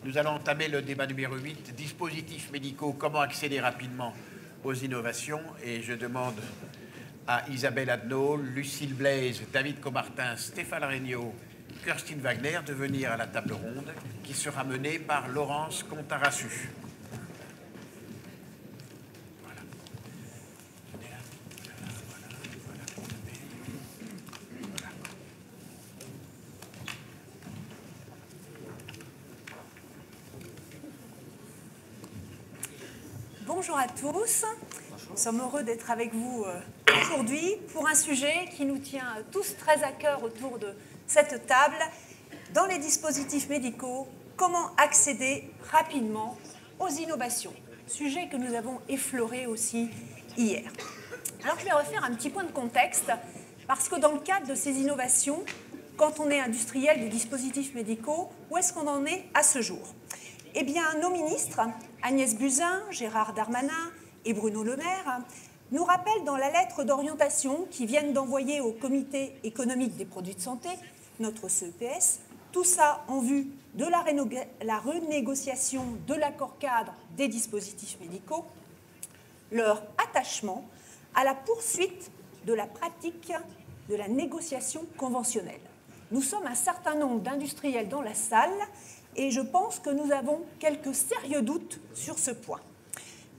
Nous allons entamer le débat numéro 8, dispositifs médicaux, comment accéder rapidement aux innovations. Et je demande à Isabelle Adno, Lucille Blaise, David Comartin, Stéphane Regnault, Kirstine Wagner de venir à la table ronde qui sera menée par Laurence Contarassu. Bonjour à tous, nous sommes heureux d'être avec vous aujourd'hui pour un sujet qui nous tient tous très à cœur autour de cette table. Dans les dispositifs médicaux, comment accéder rapidement aux innovations? Sujet que nous avons effleuré aussi hier. Alors je vais refaire un petit point de contexte parce que dans le cadre de ces innovations, quand on est industriel des dispositifs médicaux, où est-ce qu'on en est à ce jour? Eh bien, nos ministres, Agnès Buzyn, Gérard Darmanin et Bruno Le Maire, nous rappellent dans la lettre d'orientation qu'ils viennent d'envoyer au Comité économique des produits de santé, notre CEPS, tout ça en vue de la renégociation de l'accord cadre des dispositifs médicaux, leur attachement à la poursuite de la pratique de la négociation conventionnelle. Nous sommes un certain nombre d'industriels dans la salle et je pense que nous avons quelques sérieux doutes sur ce point.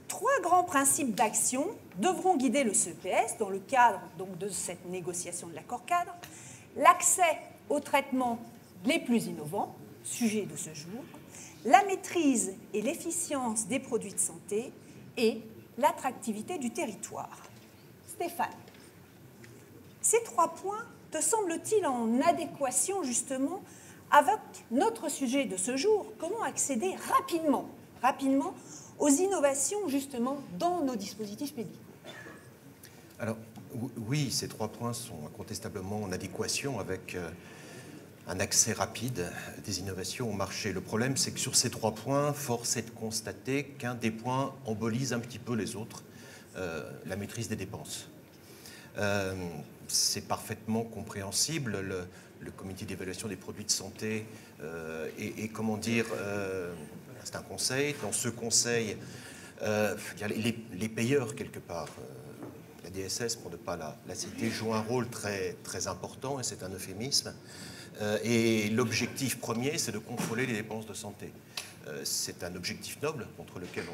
3 grands principes d'action devront guider le CEPS dans le cadre donc, de cette négociation de l'accord cadre. L'accès aux traitements les plus innovants, sujet de ce jour, la maîtrise et l'efficience des produits de santé et l'attractivité du territoire. Stéphane, ces 3 points te semblent-ils en adéquation justement avec notre sujet de ce jour, comment accéder rapidement aux innovations justement dans nos dispositifs médicaux? Alors oui, ces 3 points sont incontestablement en adéquation avec un accès rapide des innovations au marché. Le problème, c'est que sur ces 3 points, force est de constater qu'un des points embolise un petit peu les autres, la maîtrise des dépenses. C'est parfaitement compréhensible. Le comité d'évaluation des produits de santé comment dire, c'est un conseil. Dans ce conseil, il y a les payeurs quelque part. La DSS, pour ne pas la citer, joue un rôle très, très important, et c'est un euphémisme. Et l'objectif premier, c'est de contrôler les dépenses de santé. C'est un objectif noble contre lequel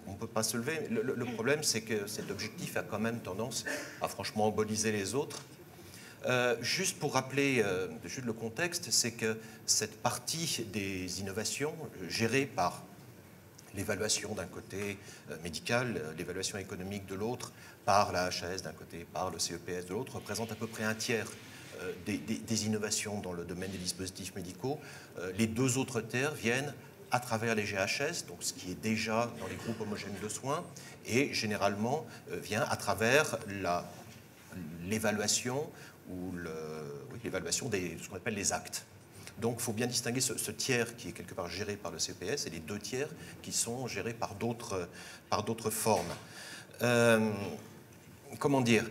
on ne peut pas se lever. Le problème, c'est que cet objectif a quand même tendance à franchement emboliser les autres. Juste pour rappeler juste le contexte, c'est que cette partie des innovations gérée par l'évaluation d'un côté médical, l'évaluation économique de l'autre, par la HAS d'un côté, par le CEPS de l'autre, représente à peu près un tiers des innovations dans le domaine des dispositifs médicaux. Les 2 autres tiers viennent à travers les GHS, donc ce qui est déjà dans les groupes homogènes de soins, et généralement vient à travers l'évaluation ou l'évaluation de ce qu'on appelle les actes. Donc il faut bien distinguer ce tiers qui est quelque part géré par le CPS et les 2 tiers qui sont gérés par d'autres formes. Comment dire?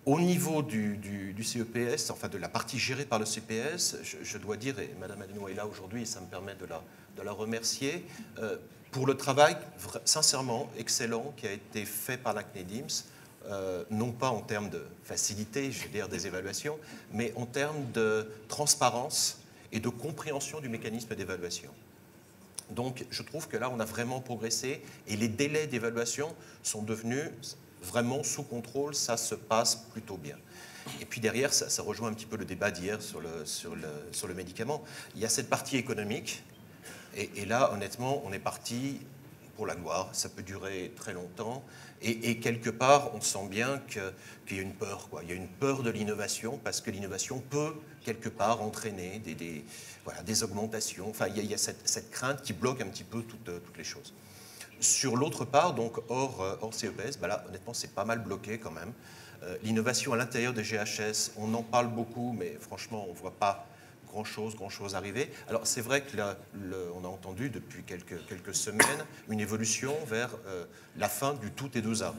Au niveau du CEPS, enfin de la partie gérée par le CPS, je dois dire, et Mme Adno est là aujourd'hui et ça me permet de la remercier, pour le travail sincèrement excellent qui a été fait par la CNEDIMS, non pas en termes de facilité, je veux dire, des évaluations, mais en termes de transparence et de compréhension du mécanisme d'évaluation. Donc je trouve que là, on a vraiment progressé et les délais d'évaluation sont devenus vraiment sous contrôle, ça se passe plutôt bien. Et puis derrière, ça rejoint un petit peu le débat d'hier sur le médicament. Il y a cette partie économique, et là, honnêtement, on est parti pour la gloire, ça peut durer très longtemps, et quelque part, on sent bien qu'il y a une peur, quoi. Il y a une peur de l'innovation, parce que l'innovation peut, quelque part, entraîner des augmentations. Enfin, il y a cette crainte qui bloque un petit peu toutes les choses. Sur l'autre part, donc hors CEPS, ben là, honnêtement, c'est pas mal bloqué quand même. L'innovation à l'intérieur des GHS, on en parle beaucoup, mais franchement, on ne voit pas grand-chose arriver. Alors, c'est vrai qu'on a entendu depuis quelques semaines une évolution vers la fin du tout et 2A.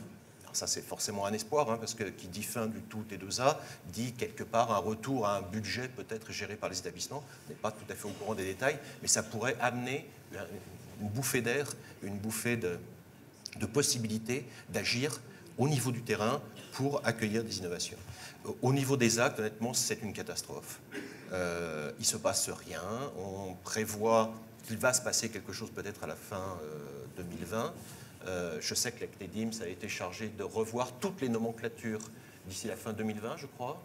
Alors ça, c'est forcément un espoir, hein, parce que qui dit fin du tout T2A dit quelque part un retour à un budget peut-être géré par les établissements. On n'est pas tout à fait au courant des détails, mais ça pourrait amener une bouffée d'air, une bouffée de possibilités d'agir au niveau du terrain pour accueillir des innovations. Au niveau des actes, honnêtement, c'est une catastrophe. Il ne se passe rien. On prévoit qu'il va se passer quelque chose peut-être à la fin 2020. Je sais que la CNEDIMS a été chargée de revoir toutes les nomenclatures d'ici la fin 2020, je crois,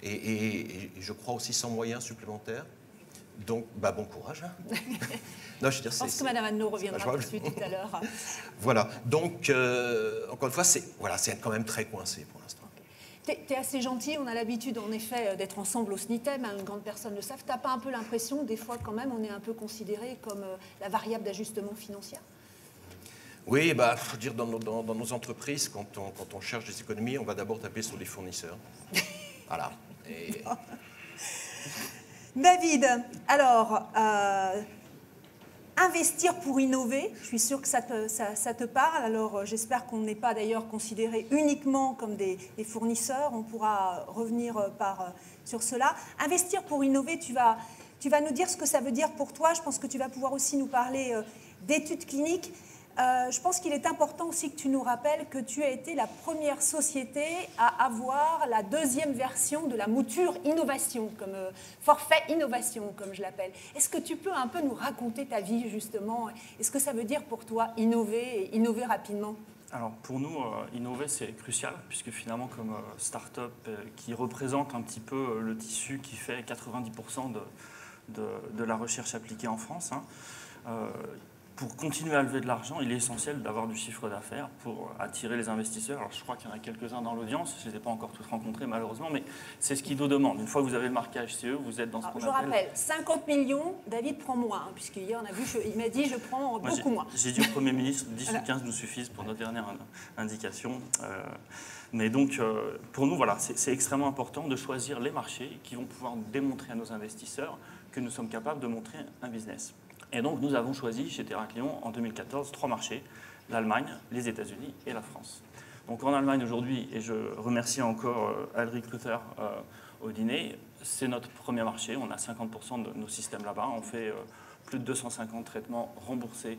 et je crois aussi sans moyens supplémentaires. Donc, bon courage. Hein. Non, je pense que Mme Adno reviendra dessus tout à l'heure. Voilà. Donc, encore une fois, c'est quand même très coincé pour l'instant. Tu es assez gentil, on a l'habitude en effet d'être ensemble au SNITEM, hein, une grande personne le savent. Tu n'as pas un peu l'impression, des fois quand même, on est un peu considéré comme la variable d'ajustement financier? Oui, faut dire dans nos entreprises, quand on cherche des économies, on va d'abord taper sur les fournisseurs. Voilà. Et... David, alors, investir pour innover, je suis sûre que ça te parle. Alors, j'espère qu'on n'est pas d'ailleurs considéré uniquement comme des fournisseurs. On pourra revenir sur cela. Investir pour innover, tu vas nous dire ce que ça veut dire pour toi. Je pense que tu vas pouvoir aussi nous parler d'études cliniques. Je pense qu'il est important aussi que tu nous rappelles que tu as été la première société à avoir la deuxième version de la mouture innovation, comme forfait innovation, comme je l'appelle. Est-ce que tu peux un peu nous raconter ta vie, justement? Est-ce que ça veut dire pour toi innover et innover rapidement? Alors pour nous, innover c'est crucial, puisque finalement comme start-up qui représente un petit peu le tissu qui fait 90% de la recherche appliquée en France, hein, pour continuer à lever de l'argent, il est essentiel d'avoir du chiffre d'affaires pour attirer les investisseurs. Alors, je crois qu'il y en a quelques-uns dans l'audience, je ne les ai pas encore tous rencontrés malheureusement, mais c'est ce qu'ils nous demandent. Une fois que vous avez le marquage CE, vous êtes dans ce qu'on appelle... Je rappelle, 50 millions, David prend moins, hein, puisqu'hier on a vu, il m'a dit je prends beaucoup moins. J'ai dit au Premier ministre, 10 ou 15 nous suffisent pour notre dernière indication. Mais donc, pour nous, voilà, c'est extrêmement important de choisir les marchés qui vont pouvoir démontrer à nos investisseurs que nous sommes capables de montrer un business. Et donc, nous avons choisi chez Thérakléon en 2014 3 marchés, l'Allemagne, les États-Unis et la France. Donc en Allemagne aujourd'hui, et je remercie encore Alric Luther au dîner, c'est notre premier marché, on a 50% de nos systèmes là-bas, on fait plus de 250 traitements remboursés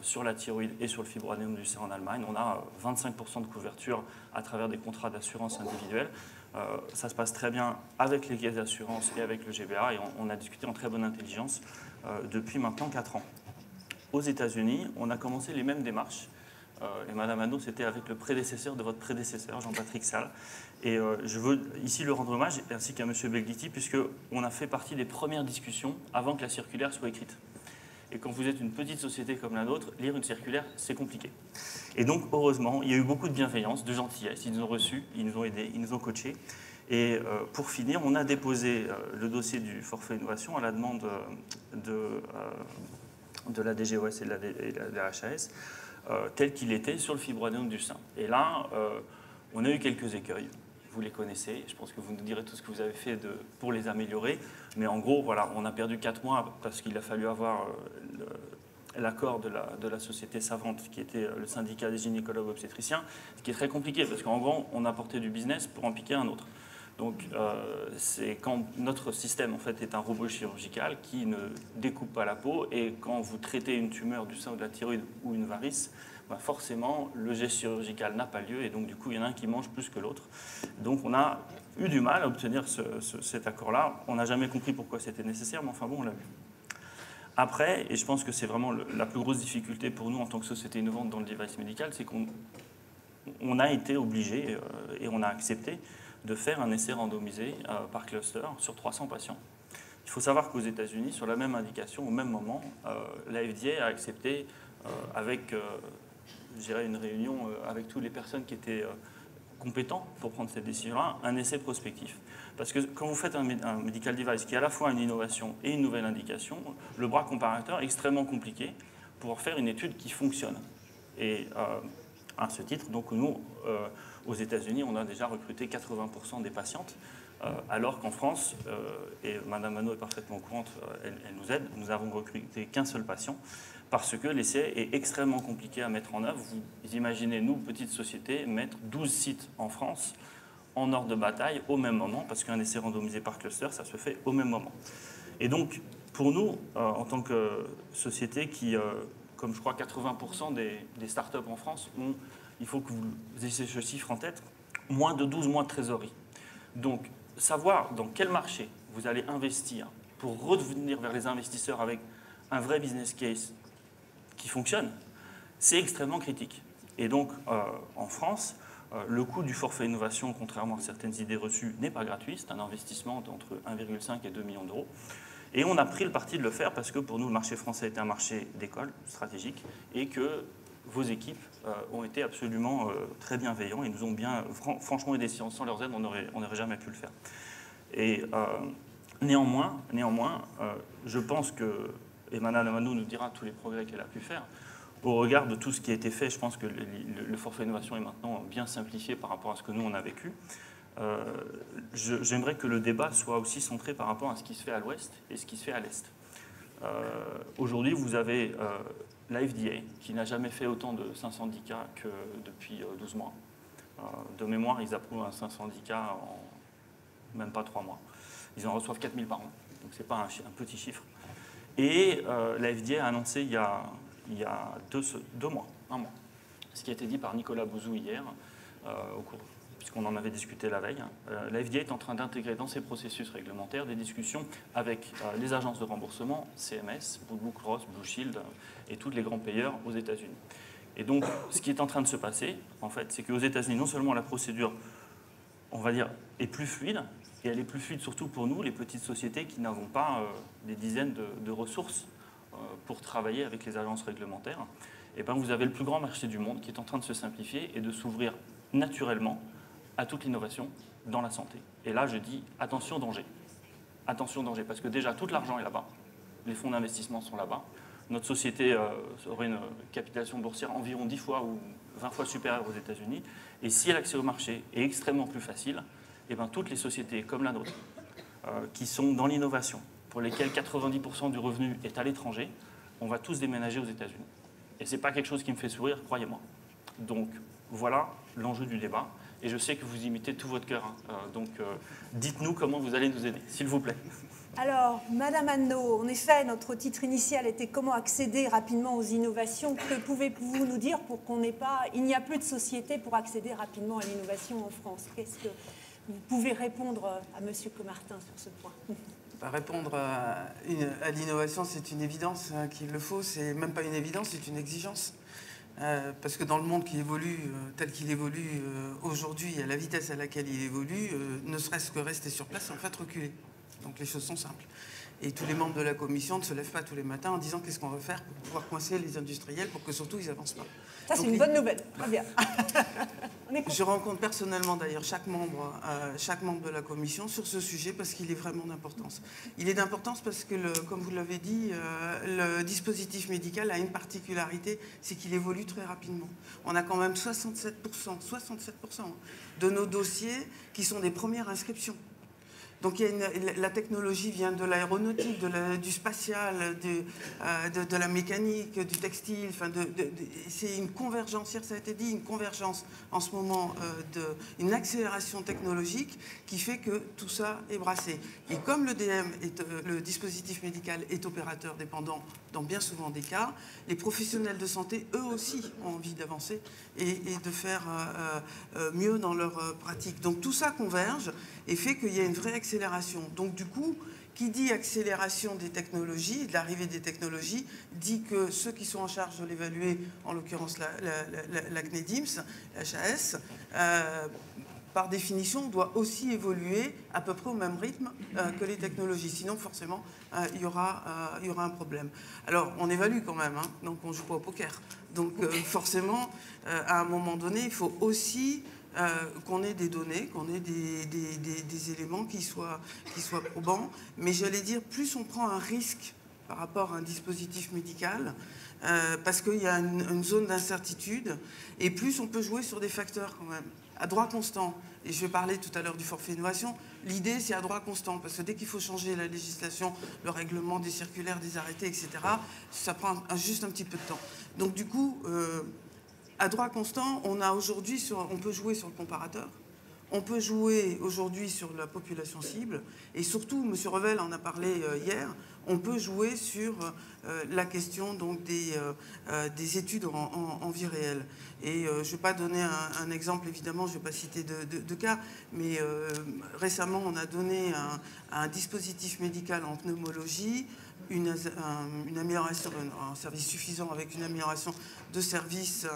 sur la thyroïde et sur le fibroadénome du sein en Allemagne. On a 25% de couverture à travers des contrats d'assurance individuels. Ça se passe très bien avec les caisses d'assurance et avec le GBA, et on a discuté en très bonne intelligence depuis maintenant 4 ans. Aux États-Unis, on a commencé les mêmes démarches. Et Madame Adno, c'était avec le prédécesseur de votre prédécesseur, Jean-Patrick Salle. Et je veux ici lui rendre hommage, ainsi qu'à M. Belghiti, puisqu'on a fait partie des premières discussions avant que la circulaire soit écrite. Et quand vous êtes une petite société comme la nôtre, lire une circulaire, c'est compliqué. Et donc, heureusement, il y a eu beaucoup de bienveillance, de gentillesse. Ils nous ont reçus, ils nous ont aidés, ils nous ont coachés. Et pour finir, on a déposé le dossier du forfait innovation à la demande de la DGOS et de la DHAS, tel qu'il était sur le fibroadénome du sein. Et là, on a eu quelques écueils. Vous les connaissez, je pense que vous nous direz tout ce que vous avez fait pour les améliorer. Mais en gros, voilà, on a perdu 4 mois parce qu'il a fallu avoir l'accord de la société savante, qui était le syndicat des gynécologues obstétriciens, ce qui est très compliqué, parce qu'en gros, on apportait du business pour en piquer un autre. Donc, c'est quand notre système, en fait, est un robot chirurgical qui ne découpe pas la peau, et quand vous traitez une tumeur du sein ou de la thyroïde ou une varice, forcément, le geste chirurgical n'a pas lieu, et donc, du coup, il y en a un qui mange plus que l'autre. Donc, on a eu du mal à obtenir cet accord-là. On n'a jamais compris pourquoi c'était nécessaire, mais enfin bon, on l'a vu. Après, et je pense que c'est vraiment la plus grosse difficulté pour nous en tant que société innovante dans le device médical, c'est qu'on a été obligé, et on a accepté, de faire un essai randomisé par cluster sur 300 patients. Il faut savoir qu'aux États-Unis, sur la même indication, au même moment, la FDA a accepté, avec je dirais une réunion avec toutes les personnes qui étaient compétents pour prendre cette décision-là, un essai prospectif. Parce que quand vous faites un medical device qui est à la fois une innovation et une nouvelle indication, le bras comparateur est extrêmement compliqué pour faire une étude qui fonctionne. Et à ce titre, donc nous, aux États-Unis, on a déjà recruté 80% des patientes, alors qu'en France, et Madame Adno est parfaitement au courant, elle nous aide, nous avons recruté qu'un seul patient, parce que l'essai est extrêmement compliqué à mettre en œuvre. Vous imaginez, nous, petites sociétés, mettre 12 sites en France en ordre de bataille au même moment, parce qu'un essai randomisé par cluster, ça se fait au même moment. Et donc, pour nous, en tant que société qui, comme je crois 80% des startups en France, il faut que vous ayez ce chiffre en tête, moins de 12 mois de trésorerie. Donc, savoir dans quel marché vous allez investir pour revenir vers les investisseurs avec un vrai business case qui fonctionne, c'est extrêmement critique. Et donc, en France, le coût du forfait innovation, contrairement à certaines idées reçues, n'est pas gratuit. C'est un investissement d'entre 1,5 et 2 millions d'euros. Et on a pris le parti de le faire parce que pour nous, le marché français était un marché d'école stratégique et que vos équipes ont été absolument très bienveillants et nous ont bien, franchement aidés. Sans leur aide, on n'aurait jamais pu le faire. Et néanmoins, je pense que, et Madame Amanou nous dira tous les progrès qu'elle a pu faire, au regard de tout ce qui a été fait, je pense que le forfait innovation est maintenant bien simplifié par rapport à ce que nous, on a vécu. J'aimerais que le débat soit aussi centré par rapport à ce qui se fait à l'ouest et ce qui se fait à l'est. Aujourd'hui, vous avez la FDA, qui n'a jamais fait autant de 500 cas que depuis 12 mois. De mémoire, ils approuvent un 500 cas en même pas 3 mois. Ils en reçoivent 4000 par an, donc ce n'est pas un petit chiffre. Et la FDA a annoncé il y a 2 mois, 1 mois, ce qui a été dit par Nicolas Bouzou hier, puisqu'on en avait discuté la veille. La FDA est en train d'intégrer dans ses processus réglementaires des discussions avec les agences de remboursement, CMS, Blue Cross, Blue Shield et tous les grands payeurs aux États-Unis. Et donc, ce qui est en train de se passer, en fait, c'est qu'aux États-Unis, non seulement la procédure, on va dire, est plus fluide, et elle est plus fluide surtout pour nous, les petites sociétés qui n'avons pas des dizaines de ressources pour travailler avec les agences réglementaires. Et bien, vous avez le plus grand marché du monde qui est en train de se simplifier et de s'ouvrir naturellement à toute l'innovation dans la santé. Et là, je dis attention danger. Attention danger, parce que déjà, tout l'argent est là-bas. Les fonds d'investissement sont là-bas. Notre société aurait une capitalisation boursière environ 10 fois ou 20 fois supérieure aux États-Unis. Et si l'accès au marché est extrêmement plus facile, et bien, toutes les sociétés comme la nôtre, qui sont dans l'innovation, pour lesquelles 90% du revenu est à l'étranger, on va tous déménager aux États-Unis. Et ce n'est pas quelque chose qui me fait sourire, croyez-moi. Donc, voilà l'enjeu du débat. Et je sais que vous y mettez tout votre cœur. Donc, dites-nous comment vous allez nous aider, s'il vous plaît. Alors, Madame Anneau, en effet, notre titre initial était « Comment accéder rapidement aux innovations ?» Que pouvez-vous nous dire pour qu'on n'ait pas... Il n'y a plus de société pour accéder rapidement à l'innovation en France. Qu'est-ce que vous pouvez répondre à Monsieur Comartin sur ce point? Répondre à l'innovation, c'est une évidence qu'il le faut. C'est même pas une évidence, c'est une exigence. Parce que dans le monde qui évolue tel qu'il évolue aujourd'hui, à la vitesse à laquelle il évolue, ne serait-ce que rester sur place, c'est en fait reculer. Donc les choses sont simples. Et tous les membres de la commission ne se lèvent pas tous les matins en disant qu'est-ce qu'on va faire pour pouvoir coincer les industriels pour que surtout ils n'avancent pas. Ça, c'est une bonne nouvelle. Très bien. Je rencontre personnellement d'ailleurs chaque membre de la commission sur ce sujet parce qu'il est vraiment d'importance. Il est d'importance parce que, comme vous l'avez dit, le dispositif médical a une particularité, c'est qu'il évolue très rapidement. On a quand même 67% de nos dossiers qui sont des premières inscriptions. Donc la technologie vient de l'aéronautique, du spatial, de la mécanique, du textile. Enfin c'est une convergence, ça a été dit, une convergence en ce moment, une accélération technologique qui fait que tout ça est brassé. Et comme le dispositif médical est opérateur dépendant dans bien souvent des cas, les professionnels de santé, eux aussi, ont envie d'avancer et de faire mieux dans leur pratique. Donc tout ça converge et fait qu'il y a une vraie accélération. Donc du coup, qui dit accélération des technologies, de l'arrivée des technologies, dit que ceux qui sont en charge de l'évaluer, en l'occurrence la CNEDIMS, la HAS, par définition, doit aussi évoluer à peu près au même rythme que les technologies. Sinon, forcément, il y aura un problème. Alors, on évalue quand même, hein, donc on ne joue pas au poker. Donc, forcément, à un moment donné, il faut aussi qu'on ait des données, qu'on ait des éléments qui soient probants. Mais j'allais dire, plus on prend un risque par rapport à un dispositif médical, parce qu'il y a une zone d'incertitude, et plus on peut jouer sur des facteurs quand même, à droit constant. et je vais parler tout à l'heure du forfait innovation, l'idée c'est à droit constant, parce que dès qu'il faut changer la législation, le règlement, des circulaires, des arrêtés, etc., ça prend juste un petit peu de temps. Donc du coup, à droit constant, on peut jouer sur le comparateur, on peut jouer aujourd'hui sur la population cible, et surtout, M. Revel en a parlé hier, on peut jouer sur la question donc, des études en vie réelle. Et je ne vais pas donner un exemple, évidemment, je ne vais pas citer de cas, mais récemment, on a donné un dispositif médical en pneumologie, une amélioration, un service suffisant avec une amélioration de service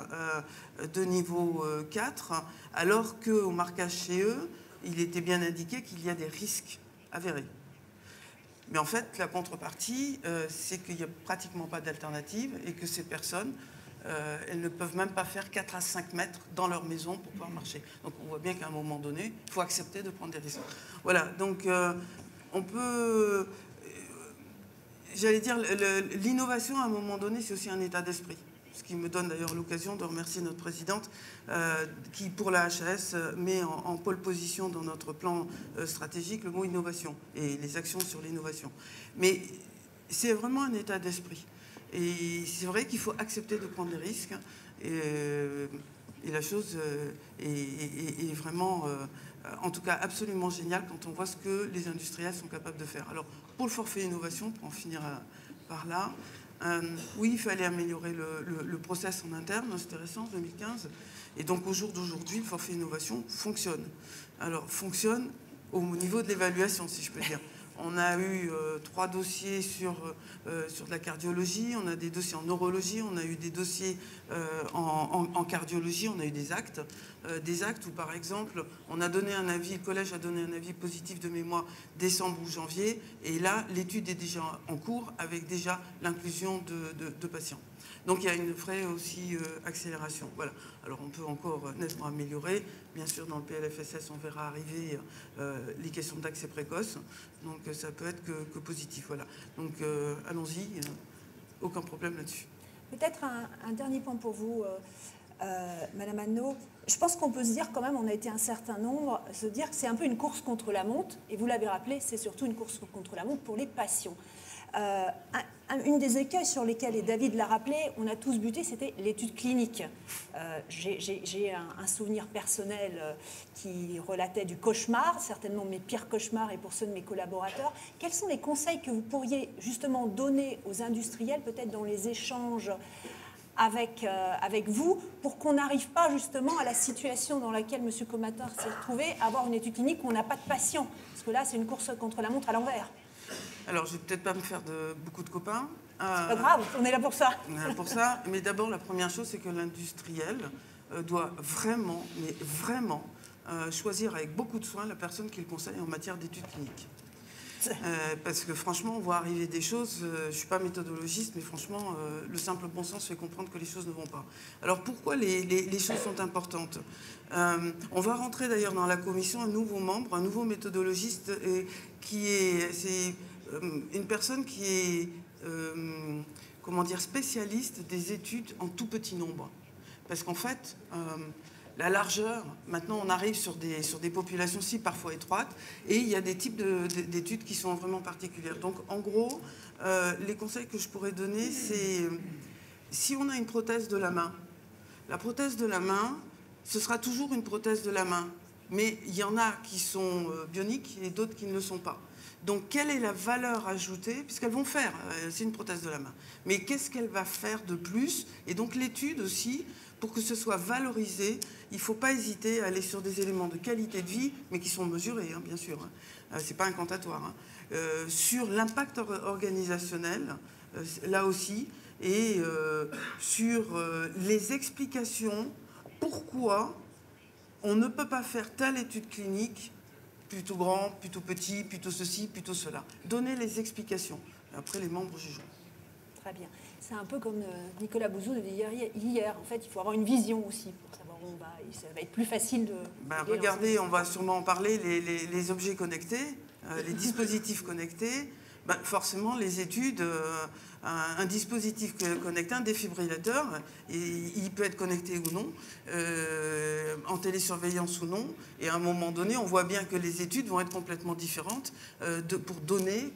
de niveau 4, alors qu'au marquage CE, il était bien indiqué qu'il y a des risques avérés. Mais en fait, la contrepartie, c'est qu'il n'y a pratiquement pas d'alternative et que ces personnes, elles ne peuvent même pas faire 4 à 5 mètres dans leur maison pour pouvoir marcher. Donc on voit bien qu'à un moment donné, il faut accepter de prendre des risques. Voilà, donc on peut... J'allais dire, l'innovation, à un moment donné, c'est aussi un état d'esprit. Ce qui me donne d'ailleurs l'occasion de remercier notre présidente qui, pour la HAS, met en pole position dans notre plan stratégique le mot innovation et les actions sur l'innovation. Mais c'est vraiment un état d'esprit. Et c'est vrai qu'il faut accepter de prendre des risques. Et la chose est vraiment, en tout cas, absolument géniale quand on voit ce que les industriels sont capables de faire. Alors, pour le forfait innovation, pour en finir par là, oui, il fallait améliorer le process en interne, c'était récent, 2015. Et donc, au jour d'aujourd'hui, le forfait innovation fonctionne. Alors, fonctionne au niveau de l'évaluation, si je peux dire. On a eu 3 dossiers sur de la cardiologie, on a des dossiers en neurologie, on a eu des dossiers en cardiologie, on a eu des actes où, par exemple, on a donné un avis, le collège a donné un avis positif de mémoire décembre ou janvier, et là, l'étude est déjà en cours avec déjà l'inclusion de patients. Donc il y a une vraie aussi accélération. Voilà. Alors on peut encore nettement améliorer. Bien sûr, dans le PLFSS, on verra arriver les questions d'accès précoce. Donc ça peut être que positif. Voilà. Donc allons-y, aucun problème là-dessus. Peut-être un dernier point pour vous, Madame Adno. Je pense qu'on peut se dire quand même, on a été un certain nombre, se dire que c'est un peu une course contre la montre. Et vous l'avez rappelé, c'est surtout une course contre la montre pour les patients. Une des écueils sur lesquels, et David l'a rappelé, on a tous buté, c'était l'étude clinique. J'ai un souvenir personnel qui relatait du cauchemar, certainement mes pires cauchemars et pour ceux de mes collaborateurs. Quels sont les conseils que vous pourriez justement donner aux industriels, peut-être dans les échanges avec vous, pour qu'on n'arrive pas justement à la situation dans laquelle M. Comatin s'est retrouvé, à avoir une étude clinique où on n'a pas de patient? Parce que là, c'est une course contre la montre à l'envers. Alors, je ne vais peut-être pas me faire beaucoup de copains. C'est pas grave, on est là pour ça. On est là pour ça. Mais d'abord, la première chose, c'est que l'industriel doit vraiment, mais vraiment, choisir avec beaucoup de soin la personne qu'il conseille en matière d'études cliniques. Parce que franchement, on voit arriver des choses, je ne suis pas méthodologiste, mais franchement, le simple bon sens fait comprendre que les choses ne vont pas. Alors pourquoi les choses sont importantes? On va rentrer d'ailleurs dans la commission un nouveau membre, un nouveau méthodologiste, c'est une personne qui est comment dire, spécialiste des études en tout petit nombre. Parce qu'en fait, la largeur, maintenant on arrive sur des populations cibles parfois étroites, et il y a des types d'études qui sont vraiment particulières. Donc en gros, les conseils que je pourrais donner, c'est si on a une prothèse de la main, la prothèse de la main, ce sera toujours une prothèse de la main. Mais il y en a qui sont bioniques et d'autres qui ne le sont pas. Donc, quelle est la valeur ajoutée? Puisqu'elles vont faire, c'est une prothèse de la main. Mais qu'est-ce qu'elle va faire de plus? Et donc, l'étude aussi, pour que ce soit valorisé, il ne faut pas hésiter à aller sur des éléments de qualité de vie, mais qui sont mesurés, hein, bien sûr. Hein. Ce n'est pas incantatoire. Hein. Sur l'impact organisationnel, là aussi, et sur les explications, pourquoi on ne peut pas faire telle étude clinique, plutôt grand, plutôt petit, plutôt ceci, plutôt cela. Donner les explications. Et après, les membres jugeront. Très bien. C'est un peu comme Nicolas Bouzou le dit hier. En fait, il faut avoir une vision aussi pour savoir où on va. Et ça va être plus facile de... regardez, on va sûrement en parler, les objets connectés, les dispositifs connectés. Forcément, les études, un dispositif connecté, un défibrillateur, et il peut être connecté ou non, en télésurveillance ou non, et à un moment donné, on voit bien que les études vont être complètement différentes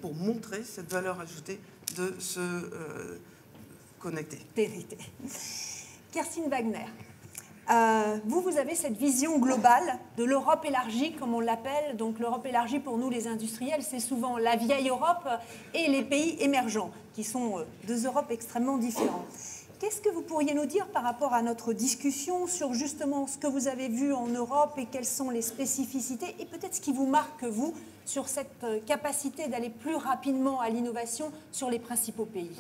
pour montrer cette valeur ajoutée de se connecter. Kerstin Wagner. Vous avez cette vision globale de l'Europe élargie, comme on l'appelle. Donc l'Europe élargie, pour nous les industriels, c'est souvent la vieille Europe et les pays émergents, qui sont deux Europes extrêmement différentes. Qu'est-ce que vous pourriez nous dire par rapport à notre discussion sur justement ce que vous avez vu en Europe et quelles sont les spécificités et peut-être ce qui vous marque, vous, sur cette capacité d'aller plus rapidement à l'innovation sur les principaux pays?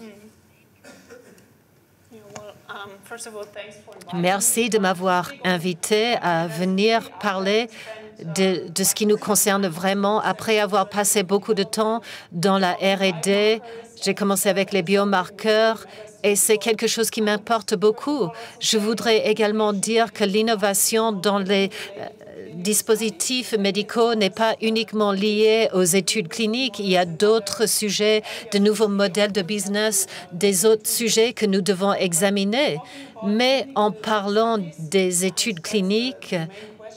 Merci de m'avoir invité à venir parler de ce qui nous concerne vraiment. Après avoir passé beaucoup de temps dans la R&D, j'ai commencé avec les biomarqueurs et c'est quelque chose qui m'importe beaucoup. Je voudrais également dire que l'innovation dans les dispositifs médicaux n'est pas uniquement lié aux études cliniques. Il y a d'autres sujets, de nouveaux modèles de business, des autres sujets que nous devons examiner. Mais en parlant des études cliniques,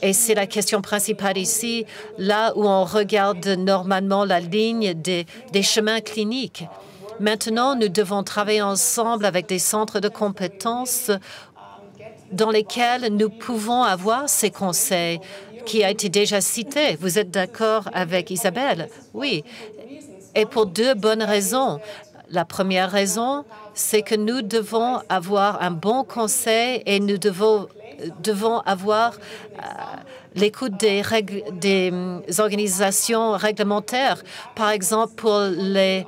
et c'est la question principale ici, là où on regarde normalement la ligne des chemins cliniques. Maintenant, nous devons travailler ensemble avec des centres de compétences dans lesquels nous pouvons avoir ces conseils qui a été déjà cité. Vous êtes d'accord avec Isabelle? Oui. Et pour deux bonnes raisons. La première raison, c'est que nous devons avoir un bon conseil et nous devons avoir l'écoute des organisations réglementaires. Par exemple, pour les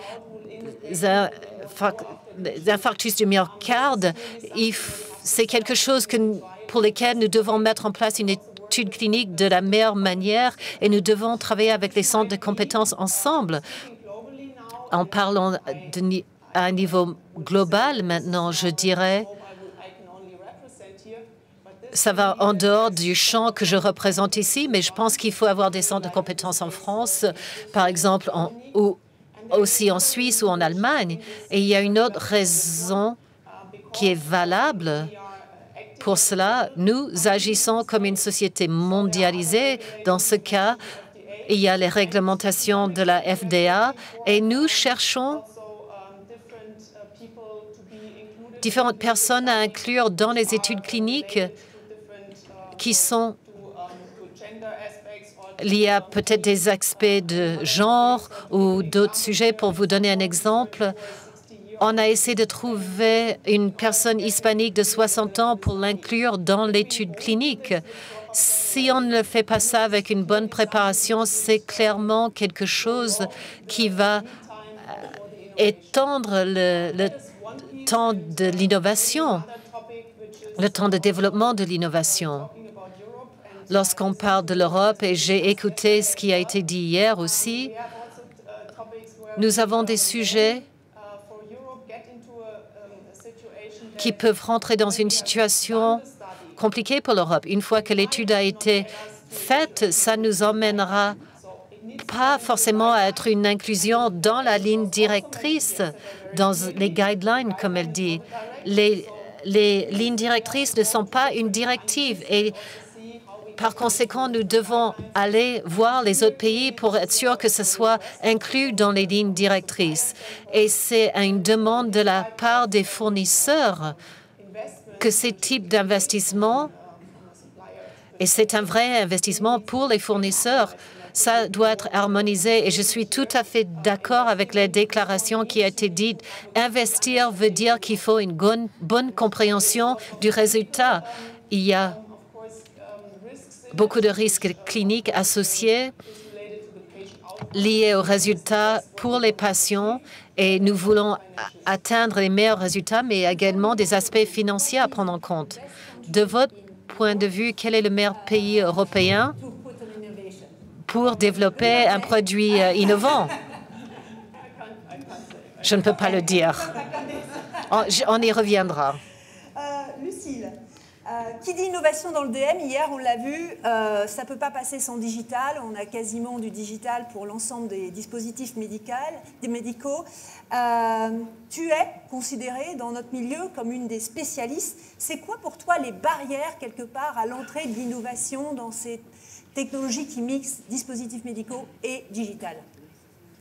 infarctus du myocarde, c'est quelque chose pour lequel nous devons mettre en place une étude clinique de la meilleure manière et nous devons travailler avec les centres de compétences ensemble. En parlant à un niveau global maintenant, je dirais, ça va en dehors du champ que je représente ici, mais je pense qu'il faut avoir des centres de compétences en France, par exemple, ou aussi en Suisse ou en Allemagne. Et il y a une autre raison qui est valable. Pour cela, nous agissons comme une société mondialisée. Dans ce cas, il y a les réglementations de la FDA et nous cherchons différentes personnes à inclure dans les études cliniques qui sont liés à peut-être des aspects de genre ou d'autres sujets. Pour vous donner un exemple, on a essayé de trouver une personne hispanique de 60 ans pour l'inclure dans l'étude clinique. Si on ne fait pas ça avec une bonne préparation, c'est clairement quelque chose qui va étendre le temps de l'innovation, le temps de développement de l'innovation. Lorsqu'on parle de l'Europe, et j'ai écouté ce qui a été dit hier aussi, nous avons des sujets qui peuvent rentrer dans une situation compliquée pour l'Europe. Une fois que l'étude a été faite, ça nous emmènera pas forcément à être une inclusion dans la ligne directrice, dans les guidelines, comme elle dit. Les lignes directrices ne sont pas une directive et par conséquent, nous devons aller voir les autres pays pour être sûr que ce soit inclus dans les lignes directrices. Et c'est une demande de la part des fournisseurs que ces types d'investissements, et c'est un vrai investissement pour les fournisseurs, ça doit être harmonisé. Et je suis tout à fait d'accord avec la déclaration qui a été dite. Investir veut dire qu'il faut une bonne compréhension du résultat. Il y a beaucoup de risques cliniques associés liés aux résultats pour les patients et nous voulons atteindre les meilleurs résultats, mais également des aspects financiers à prendre en compte. De votre point de vue, quel est le meilleur pays européen pour développer un produit innovant? Je ne peux pas le dire. On y reviendra. Lucille, Qui dit innovation dans le DM, hier on l'a vu, ça ne peut pas passer sans digital. On a quasiment du digital pour l'ensemble des dispositifs médicaux. Tu es considérée dans notre milieu comme une des spécialistes. C'est quoi pour toi les barrières quelque part à l'entrée de l'innovation dans ces technologies qui mixent dispositifs médicaux et digital?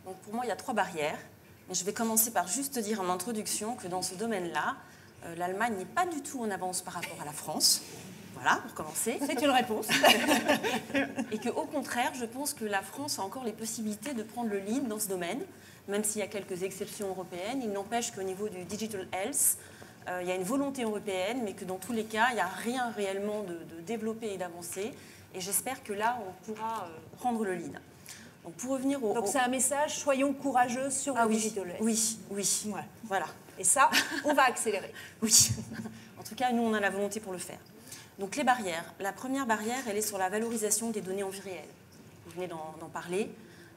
Donc pour moi, il y a 3 barrières. Mais je vais commencer par juste dire en introduction que dans ce domaine-là, l'Allemagne n'est pas du tout en avance par rapport à la France. Voilà, pour commencer. C'est une réponse. Et qu'au contraire, je pense que la France a encore les possibilités de prendre le lead dans ce domaine, même s'il y a quelques exceptions européennes. Il n'empêche qu'au niveau du Digital Health, il y a une volonté européenne, mais que dans tous les cas, il n'y a rien réellement de développé et d'avancé. Et j'espère que là, on pourra prendre le lead. Donc pour revenir au... Donc c'est un message, soyons courageux sur le Digital Health. Oui. Ouais. Voilà. Et ça, on va accélérer. Oui. En tout cas, nous, on a la volonté pour le faire. Donc les barrières. La première barrière, elle est sur la valorisation des données en vie réelle. Vous venez d'en parler.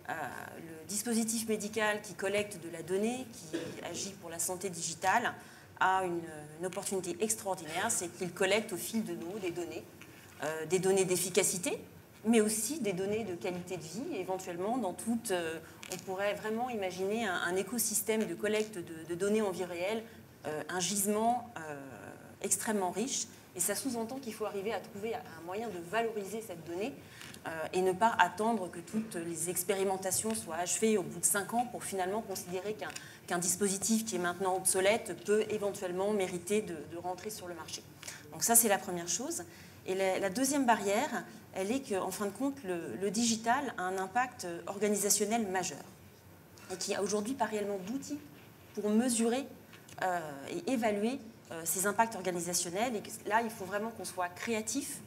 Le dispositif médical qui collecte de la donnée, qui agit pour la santé digitale, a une opportunité extraordinaire, c'est qu'il collecte au fil de l'eau des données d'efficacité, mais aussi des données de qualité de vie. Et éventuellement, on pourrait vraiment imaginer un écosystème de collecte de données en vie réelle, un gisement extrêmement riche. Et ça sous-entend qu'il faut arriver à trouver un moyen de valoriser cette donnée et ne pas attendre que toutes les expérimentations soient achevées au bout de 5 ans pour finalement considérer qu'un dispositif qui est maintenant obsolète peut éventuellement mériter de rentrer sur le marché. Donc ça, c'est la première chose. Et la deuxième barrière, elle est qu'en fin de compte, le digital a un impact organisationnel majeur et qu'il n'y a aujourd'hui pas réellement d'outils pour mesurer et évaluer ces impacts organisationnels. Et là, il faut vraiment qu'on soit créatif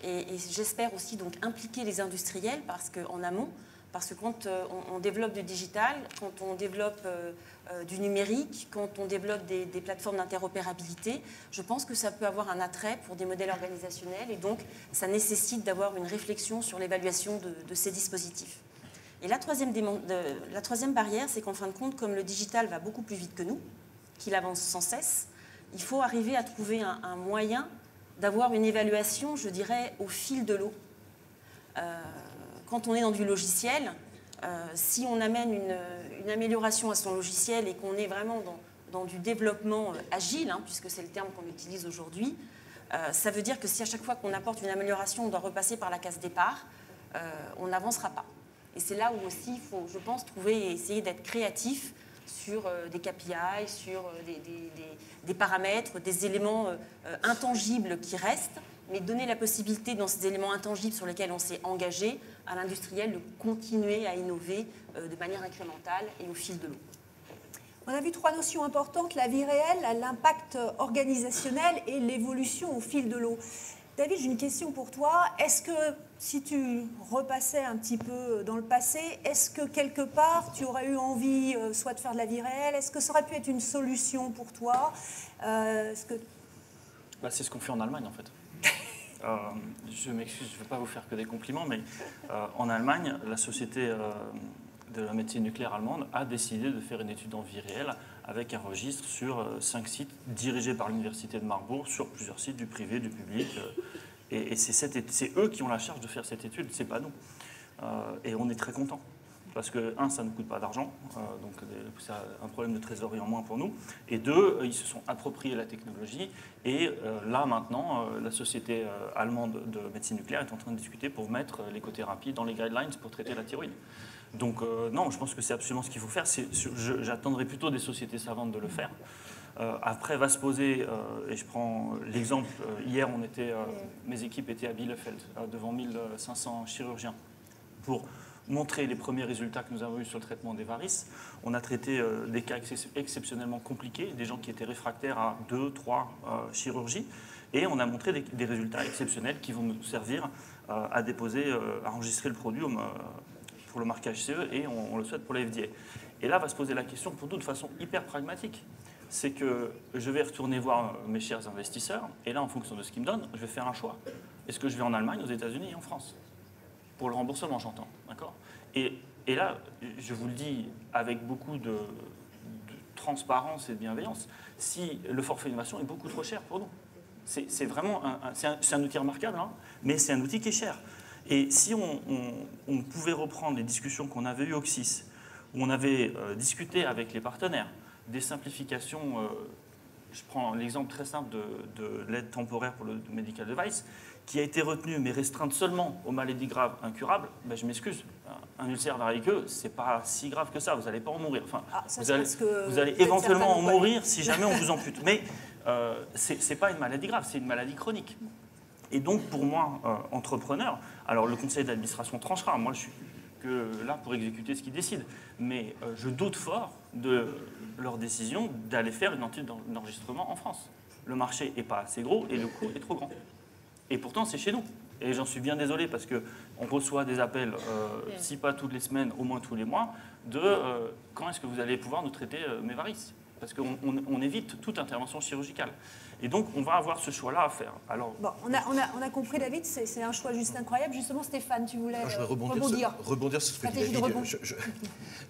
et j'espère aussi donc impliquer les industriels en amont, parce que quand on développe du digital, quand on développe du numérique, quand on développe des plateformes d'interopérabilité, je pense que ça peut avoir un attrait pour des modèles organisationnels et donc ça nécessite d'avoir une réflexion sur l'évaluation de ces dispositifs. Et la troisième barrière, c'est qu'en fin de compte, comme le digital va beaucoup plus vite que nous, qu'il avance sans cesse, il faut arriver à trouver un moyen d'avoir une évaluation, je dirais, au fil de l'eau. Quand on est dans du logiciel, si on amène une amélioration à son logiciel et qu'on est vraiment dans du développement agile, puisque c'est le terme qu'on utilise aujourd'hui, ça veut dire que si à chaque fois qu'on apporte une amélioration, on doit repasser par la case départ, on n'avancera pas. Et c'est là où aussi il faut, je pense, essayer d'être créatif sur des KPI, sur des paramètres, des éléments intangibles qui restent, mais donner la possibilité dans ces éléments intangibles sur lesquels on s'est engagé à l'industriel de continuer à innover de manière incrémentale et au fil de l'eau. On a vu 3 notions importantes, la vie réelle, l'impact organisationnel et l'évolution au fil de l'eau. David, j'ai une question pour toi. Est-ce que, si tu repassais un petit peu dans le passé, est-ce que quelque part, tu aurais eu envie soit de faire de la vie réelle? Est-ce que ça aurait pu être une solution pour toi? C'est ce qu'on fait en Allemagne, en fait. Je m'excuse, je ne veux pas vous faire que des compliments, mais en Allemagne, la société de la médecine nucléaire allemande a décidé de faire une étude en vie réelle avec un registre sur 5 sites dirigés par l'université de Marbourg, sur plusieurs sites du privé, du public. Et c'est eux qui ont la charge de faire cette étude, c'est pas nous. Et on est très contents. Parce que, 1, ça ne coûte pas d'argent, donc c'est un problème de trésorerie en moins pour nous. Et 2, ils se sont appropriés la technologie. Et là, maintenant, la société allemande de médecine nucléaire est en train de discuter pour mettre l'écothérapie dans les guidelines pour traiter la thyroïde. Donc, non, je pense que c'est absolument ce qu'il faut faire. J'attendrai plutôt des sociétés savantes de le faire. Après, va se poser, et je prends l'exemple, hier, mes équipes étaient à Bielefeld, devant 1500 chirurgiens, pour montrer les premiers résultats que nous avons eus sur le traitement des varices. On a traité des cas exceptionnellement compliqués, des gens qui étaient réfractaires à 2, 3 chirurgies, et on a montré des résultats exceptionnels qui vont nous servir à enregistrer le produit pour le marquage CE, et on le souhaite pour la FDA. Et là va se poser la question pour nous de façon hyper pragmatique. C'est que je vais retourner voir mes chers investisseurs, et là, en fonction de ce qu'ils me donnent, je vais faire un choix. Est-ce que je vais en Allemagne, aux États-Unis et en France? Pour le remboursement, j'entends. D'accord ? Et là, je vous le dis avec beaucoup de transparence et de bienveillance, si le forfait innovation est beaucoup trop cher pour nous, C'est vraiment un outil remarquable, hein, mais c'est un outil qui est cher. Et si on pouvait reprendre les discussions qu'on avait eues au CSIS, où on avait discuté avec les partenaires des simplifications, je prends l'exemple très simple de l'aide temporaire pour le medical device, qui a été retenue mais restreinte seulement aux maladies graves incurables, ben je m'excuse, un ulcère variqueux, c'est pas si grave que ça, vous n'allez pas en mourir. Enfin, vous allez éventuellement en mourir si jamais on vous ampute. Mais c'est pas une maladie grave, c'est une maladie chronique. Et donc pour moi, entrepreneur, alors le conseil d'administration tranchera, moi je suis que là pour exécuter ce qu'ils décident, mais je doute fort de leur décision d'aller faire une entité d'enregistrement en France. Le marché n'est pas assez gros et le coût est trop grand. Et pourtant, c'est chez nous. Et j'en suis bien désolé parce qu'on reçoit des appels, si pas toutes les semaines, au moins tous les mois, de quand est-ce que vous allez pouvoir nous traiter mes varices? Parce qu'on évite toute intervention chirurgicale. Et donc, on va avoir ce choix-là à faire. Alors, bon, on a compris, David, c'est un choix juste incroyable. Justement, Stéphane, tu voulais rebondir sur ce que dit David.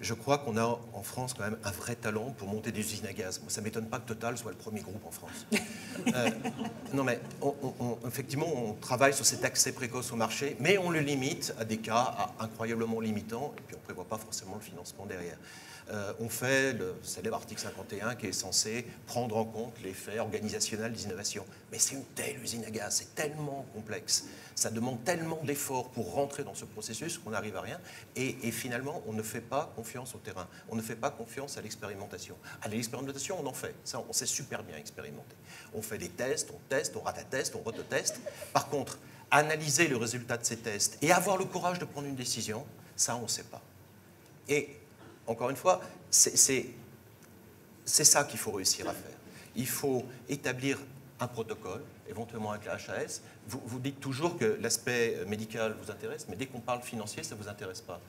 Je crois qu'on a en France quand même un vrai talent pour monter des usines à gaz. Moi, ça ne m'étonne pas que Total soit le premier groupe en France. Non, mais effectivement, on travaille sur cet accès précoce au marché, mais on le limite à des cas incroyablement limitants, et puis on ne prévoit pas forcément le financement derrière. On fait le célèbre article 51 qui est censé prendre en compte l'effet organisationnel des innovations. Mais c'est une telle usine à gaz, c'est tellement complexe, ça demande tellement d'efforts pour rentrer dans ce processus qu'on n'arrive à rien. Et finalement, on ne fait pas confiance au terrain, on ne fait pas confiance à l'expérimentation. À l'expérimentation, on en fait, ça, on sait super bien expérimenter. On fait des tests, on rate un test, on reteste. Par contre, analyser le résultat de ces tests et avoir le courage de prendre une décision, ça, on ne sait pas. Et encore une fois, c'est ça qu'il faut réussir à faire. Il faut établir un protocole, éventuellement avec la HAS. Vous dites toujours que l'aspect médical vous intéresse, mais dès qu'on parle financier, ça ne vous intéresse pas.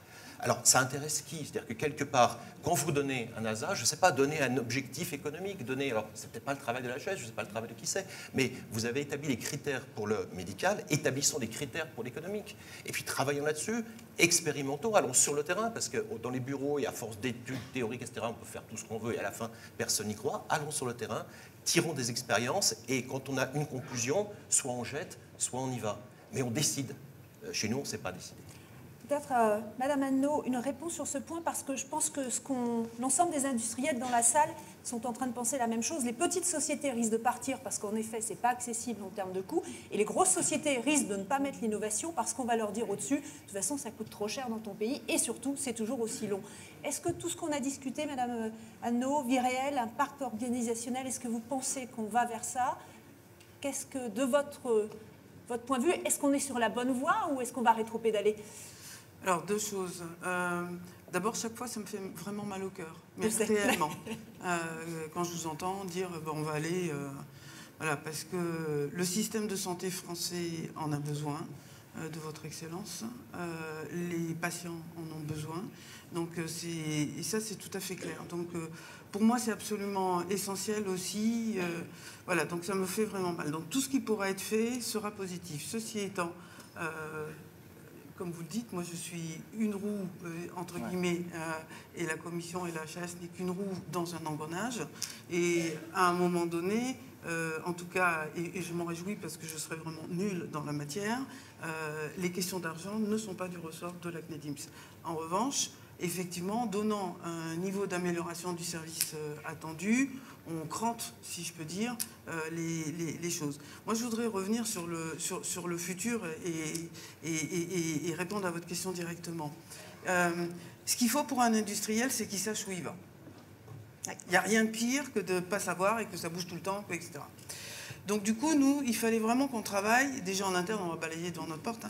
Alors, ça intéresse qui? C'est-à-dire que quelque part, quand vous donnez un ASA, je ne sais pas, donner un objectif économique, alors ce n'est peut-être pas le travail de la HAS, je ne sais pas le travail de qui c'est, mais vous avez établi les critères pour le médical, établissons des critères pour l'économique. Et puis travaillons là-dessus, expérimentons, allons sur le terrain, parce que dans les bureaux, et à force d'études théoriques, etc., on peut faire tout ce qu'on veut, et à la fin, personne n'y croit. Allons sur le terrain, tirons des expériences, et quand on a une conclusion, soit on jette, soit on y va. Mais on décide. Chez nous, on ne sait pas décider. Peut-être, Madame Anneau, une réponse sur ce point, parce que je pense que l'ensemble des industriels dans la salle sont en train de penser la même chose. Les petites sociétés risquent de partir parce qu'en effet, ce n'est pas accessible en termes de coûts, et les grosses sociétés risquent de ne pas mettre l'innovation parce qu'on va leur dire au-dessus, de toute façon, ça coûte trop cher dans ton pays, et surtout, c'est toujours aussi long. Est-ce que tout ce qu'on a discuté, Madame Anneau, vie réelle, impact organisationnel, est-ce que vous pensez qu'on va vers ça? Qu'est-ce que, de votre point de vue, est-ce qu'on est sur la bonne voie ou est-ce qu'on va rétropédaler? Alors, deux choses. D'abord, chaque fois, ça me fait vraiment mal au cœur. Mais réellement. Quand je vous entends dire, on va aller... voilà, parce que le système de santé français en a besoin, de votre excellence. Les patients en ont besoin. Donc, et ça, c'est tout à fait clair. Donc, pour moi, c'est absolument essentiel aussi. Voilà, donc ça me fait vraiment mal. Donc, tout ce qui pourra être fait sera positif. Ceci étant... comme vous le dites, moi je suis une roue, entre guillemets, et la commission et la HAS n'est qu'une roue dans un engrenage. Et à un moment donné, en tout cas, et je m'en réjouis parce que je serais vraiment nulle dans la matière, les questions d'argent ne sont pas du ressort de la CNEDIMS. En revanche, effectivement, donnant un niveau d'amélioration du service attendu, on crante, si je peux dire, les choses. Moi, je voudrais revenir sur le futur et répondre à votre question directement. Ce qu'il faut pour un industriel, c'est qu'il sache où il va. Il n'y a rien de pire que de ne pas savoir et que ça bouge tout le temps, etc. Donc du coup, nous, il fallait vraiment qu'on travaille, déjà en interne, on va balayer devant notre porte,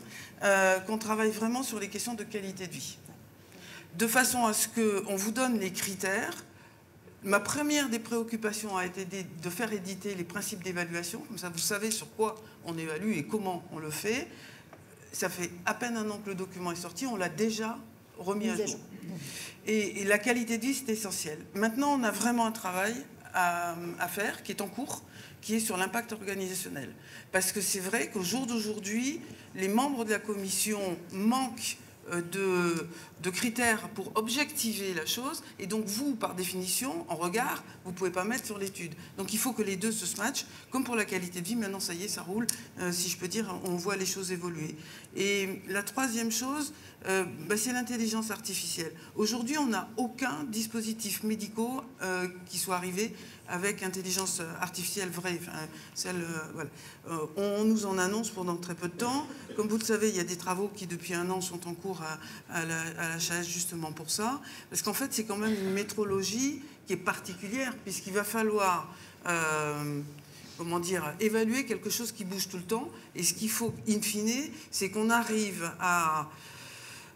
qu'on travaille vraiment sur les questions de qualité de vie. De façon à ce qu'on vous donne les critères. Ma première des préoccupations a été de faire éditer les principes d'évaluation. Comme ça, vous savez sur quoi on évalue et comment on le fait. Ça fait à peine un an que le document est sorti. On l'a déjà remis à jour. Et la qualité de vie, c'est essentiel. Maintenant, on a vraiment un travail à faire qui est en cours, qui est sur l'impact organisationnel. Parce que c'est vrai qu'au jour d'aujourd'hui, les membres de la commission manquent de critères pour objectiver la chose, et donc vous, par définition, en regard, vous ne pouvez pas mettre sur l'étude. Donc il faut que les deux se matchent, comme pour la qualité de vie, maintenant ça y est, ça roule, si je peux dire, on voit les choses évoluer. Et la troisième chose, c'est l'intelligence artificielle. Aujourd'hui, on n'a aucun dispositif médical qui soit arrivé avec intelligence artificielle vraie. Enfin, voilà. On nous en annonce pendant très peu de temps. Comme vous le savez, il y a des travaux qui, depuis 1 an, sont en cours à la HAS justement pour ça. Parce qu'en fait, c'est quand même une métrologie qui est particulière, puisqu'il va falloir comment dire, évaluer quelque chose qui bouge tout le temps. Et ce qu'il faut, in fine, c'est qu'on arrive à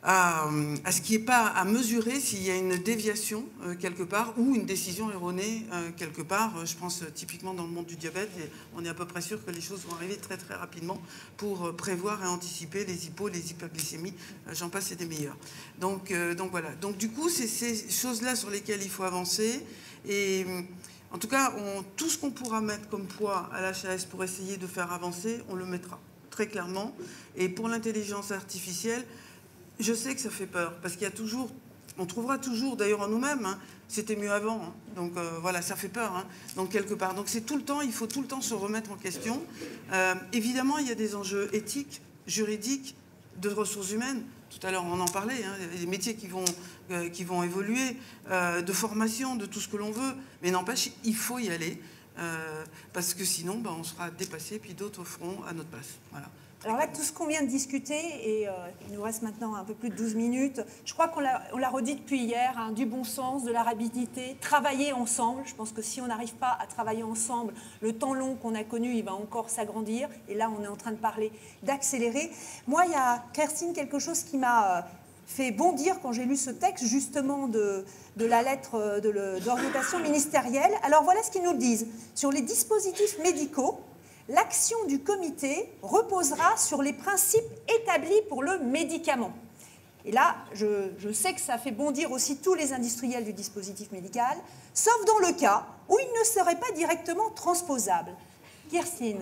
ce qu'il n'y ait pas à mesurer s'il y a une déviation quelque part ou une décision erronée quelque part. Je pense typiquement dans le monde du diabète, et on est à peu près sûr que les choses vont arriver très très rapidement pour prévoir et anticiper les hypos, les hyperglycémies, j'en passe et des meilleurs. Donc voilà. Donc du coup, c'est ces choses-là sur lesquelles il faut avancer. Et en tout cas, tout ce qu'on pourra mettre comme poids à l'HAS pour essayer de faire avancer, on le mettra très clairement. Et pour l'intelligence artificielle, je sais que ça fait peur, parce qu'il y a toujours, on trouvera toujours, d'ailleurs en nous-mêmes, hein, c'était mieux avant. Hein. Donc voilà, ça fait peur, hein, donc quelque part. Donc c'est tout le temps, il faut tout le temps se remettre en question. Évidemment, il y a des enjeux éthiques, juridiques, de ressources humaines. Tout à l'heure, on en parlait, hein, il y a des métiers qui vont évoluer, de formation, de tout ce que l'on veut. Mais n'empêche, il faut y aller, parce que sinon, on sera dépassé, puis d'autres feront à notre place. Voilà. Alors là, tout ce qu'on vient de discuter, et il nous reste maintenant un peu plus de 12 minutes, je crois qu'on l'a redit depuis hier, hein, du bon sens, de la rapidité, travailler ensemble. Je pense que si on n'arrive pas à travailler ensemble, le temps long qu'on a connu, il va encore s'agrandir. Et là, on est en train de parler d'accélérer. Moi, il y a, Kerstin, quelque chose qui m'a fait bondir quand j'ai lu ce texte, justement, de la lettre d'orientation ministérielle. Alors voilà ce qu'ils nous disent. Sur les dispositifs médicaux, l'action du comité reposera sur les principes établis pour le médicament. Et là, je sais que ça fait bondir aussi tous les industriels du dispositif médical, sauf dans le cas où il ne serait pas directement transposable. Kerstin,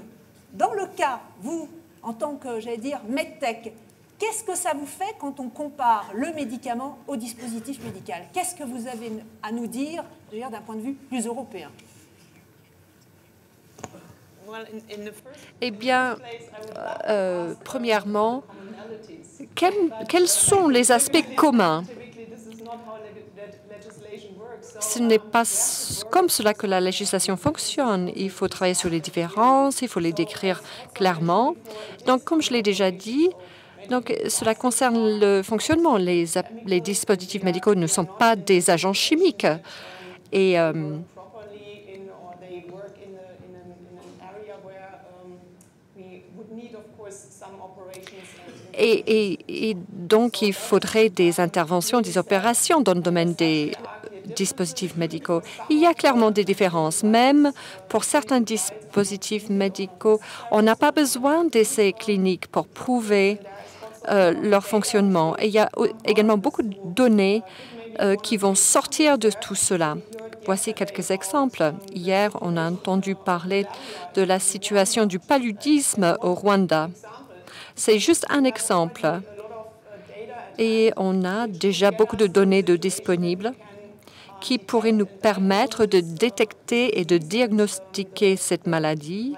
dans le cas, vous, en tant que, j'allais dire, medtech, qu'est-ce que ça vous fait quand on compare le médicament au dispositif médical? Qu'est-ce que vous avez à nous dire, d'un point de vue plus européen? Eh bien, premièrement, quels sont les aspects communs? Ce n'est pas comme cela que la législation fonctionne. Il faut travailler sur les différences, il faut les décrire clairement. Donc, comme je l'ai déjà dit, cela concerne le fonctionnement. Les dispositifs médicaux ne sont pas des agents chimiques. Et donc, il faudrait des interventions, des opérations dans le domaine des dispositifs médicaux. Il y a clairement des différences. Même pour certains dispositifs médicaux, on n'a pas besoin d'essais cliniques pour prouver leur fonctionnement. Et il y a également beaucoup de données qui vont sortir de tout cela. Voici quelques exemples. Hier, on a entendu parler de la situation du paludisme au Rwanda. C'est juste un exemple. Et on a déjà beaucoup de données disponibles qui pourraient nous permettre de détecter et de diagnostiquer cette maladie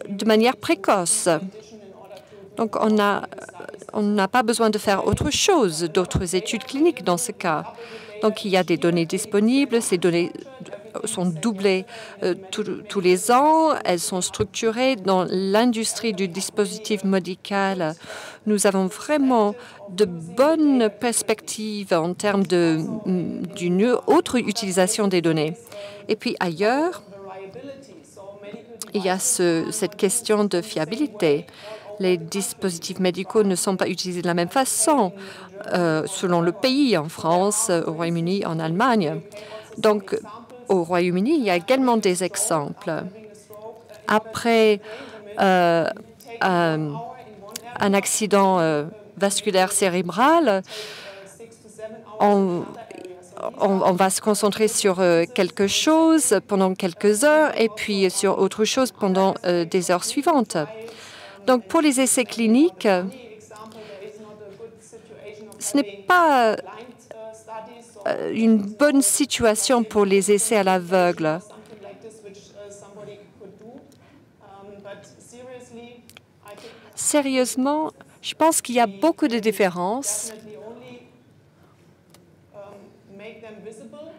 de manière précoce. Donc, on n'a pas besoin de faire autre chose, d'autres études cliniques dans ce cas. Donc, il y a des données disponibles. Ces données sont doublées tous les ans. Elles sont structurées dans l'industrie du dispositif médical. Nous avons vraiment de bonnes perspectives en termes d'une autre utilisation des données. Et puis ailleurs, il y a cette question de fiabilité. Les dispositifs médicaux ne sont pas utilisés de la même façon selon le pays, en France, au Royaume-Uni, en Allemagne. Donc, au Royaume-Uni, il y a également des exemples. Après un accident vasculaire cérébral, on va se concentrer sur quelque chose pendant quelques heures et puis sur autre chose pendant des heures suivantes. Donc, pour les essais cliniques, ce n'est pas une bonne situation pour les essais à l'aveugle. Sérieusement, je pense qu'il y a beaucoup de différences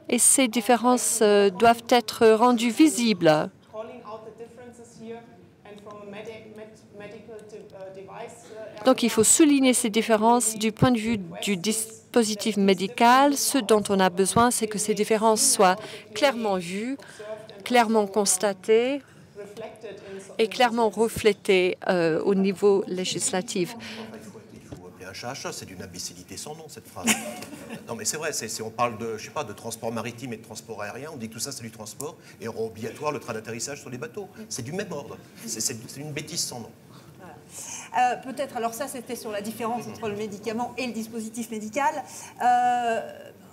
et ces différences doivent être rendues visibles. Donc, il faut souligner ces différences du point de vue du dispositif médical. Ce dont on a besoin, c'est que ces différences soient clairement vues, clairement constatées et clairement reflétées au niveau législatif. Il faut appeler un chat, c'est d'une imbécilité sans nom, cette phrase. Non, mais c'est vrai, on parle de, je sais pas, de transport maritime et de transport aérien, on dit que tout ça, c'est du transport, et on rend obligatoire le train d'atterrissage sur les bateaux. C'est du même ordre. C'est une bêtise sans nom. Peut-être, alors ça c'était sur la différence entre le médicament et le dispositif médical.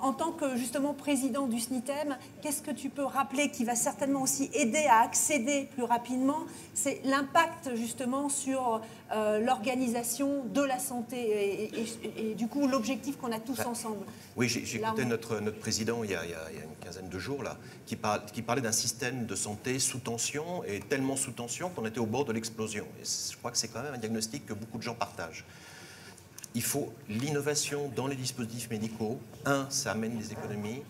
En tant que justement président du SNITEM, qu'est-ce que tu peux rappeler qui va certainement aussi aider à accéder plus rapidement? C'est l'impact justement sur l'organisation de la santé et du coup l'objectif qu'on a tous ensemble. Oui, j'ai écouté notre président il y a une quinzaine de jours là, qui parlait d'un système de santé sous tension et tellement sous tension qu'on était au bord de l'explosion. Et je crois que c'est quand même un diagnostic que beaucoup de gens partagent. Il faut l'innovation dans les dispositifs médicaux. 1, ça amène des économies.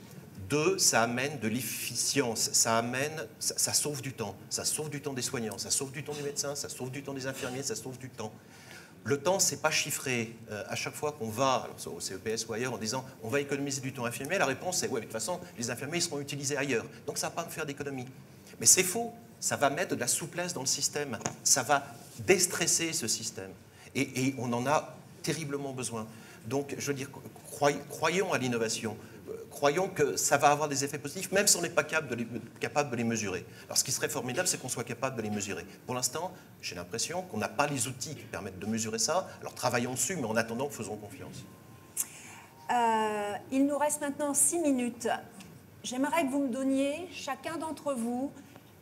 2, ça amène de l'efficience. Ça sauve du temps. Ça sauve du temps des soignants, ça sauve du temps des médecins, ça sauve du temps des infirmiers, ça sauve du temps. Le temps, c'est pas chiffré. À chaque fois qu'on va, alors au CEPS ou ailleurs, en disant on va économiser du temps infirmier, la réponse est oui, de toute façon, les infirmiers ils seront utilisés ailleurs. Donc ça ne va pas me faire d'économie. Mais c'est faux. Ça va mettre de la souplesse dans le système. Ça va déstresser ce système. Et on en a terriblement besoin. Donc, je veux dire, croyons à l'innovation. Croyons que ça va avoir des effets positifs, même si on n'est pas capable de les mesurer. Alors, ce qui serait formidable, c'est qu'on soit capable de les mesurer. Pour l'instant, j'ai l'impression qu'on n'a pas les outils qui permettent de mesurer ça. Alors, travaillons dessus, mais en attendant, faisons confiance. Il nous reste maintenant 6 minutes. J'aimerais que vous me donniez, chacun d'entre vous,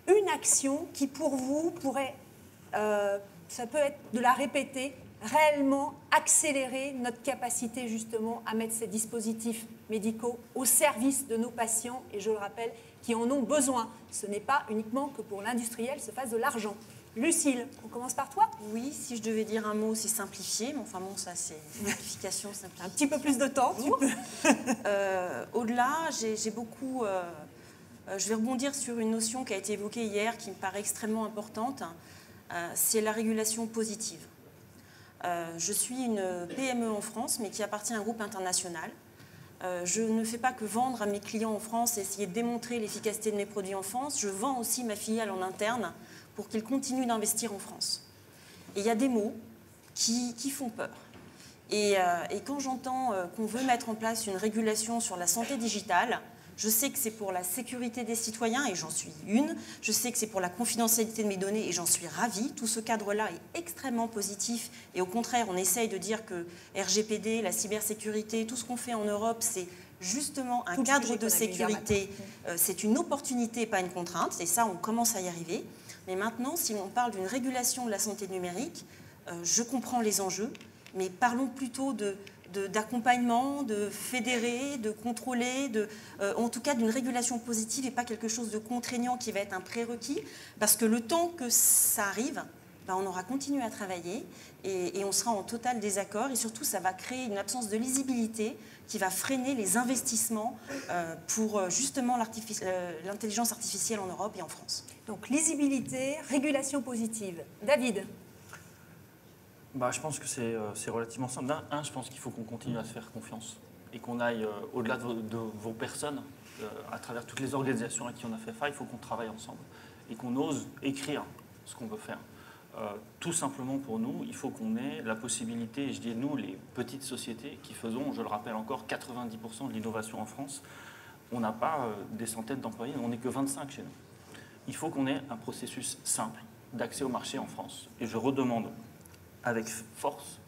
une action qui, pour vous, pourrait, ça peut être de la répéter, réellement accélérer notre capacité justement à mettre ces dispositifs médicaux au service de nos patients, et je le rappelle, qui en ont besoin. Ce n'est pas uniquement que pour l'industriel se fasse de l'argent. Lucille, on commence par toi? Oui, si je devais dire un mot aussi simplifié, mais enfin bon, ça c'est simplification, simplification. Un petit peu plus de temps, tu peux. Au-delà, j'ai beaucoup... je vais rebondir sur une notion qui a été évoquée hier, qui me paraît extrêmement importante, c'est la régulation positive. Je suis une PME en France, mais qui appartient à un groupe international. Je ne fais pas que vendre à mes clients en France et essayer de démontrer l'efficacité de mes produits en France. Je vends aussi ma filiale en interne pour qu'ils continuent d'investir en France. Et il y a des mots qui font peur. Et quand j'entends qu'on veut mettre en place une régulation sur la santé digitale, je sais que c'est pour la sécurité des citoyens, et j'en suis une. Je sais que c'est pour la confidentialité de mes données, et j'en suis ravie. Tout ce cadre-là est extrêmement positif. Et au contraire, on essaye de dire que RGPD, la cybersécurité, tout ce qu'on fait en Europe, c'est justement un cadre de sécurité. C'est une opportunité, pas une contrainte. Et ça, on commence à y arriver. Mais maintenant, si on parle d'une régulation de la santé numérique, je comprends les enjeux, mais parlons plutôt d'accompagnement, de fédérer, de contrôler, en tout cas d'une régulation positive et pas quelque chose de contraignant qui va être un prérequis, parce que le temps que ça arrive, ben on aura continué à travailler et on sera en total désaccord, et surtout ça va créer une absence de lisibilité qui va freiner les investissements pour justement l'intelligence artificielle en Europe et en France. Donc lisibilité, régulation positive. David? Je pense que c'est relativement simple. Je pense qu'il faut qu'on continue à se faire confiance et qu'on aille au-delà de vos personnes, à travers toutes les organisations à qui on a fait face. Il faut qu'on travaille ensemble et qu'on ose écrire ce qu'on veut faire. Tout simplement pour nous, il faut qu'on ait la possibilité, et je dis nous, les petites sociétés qui faisons, je le rappelle encore, 90% de l'innovation en France, on n'a pas des centaines d'employés, on n'est que 25 chez nous. Il faut qu'on ait un processus simple d'accès au marché en France. Et je redemande avec force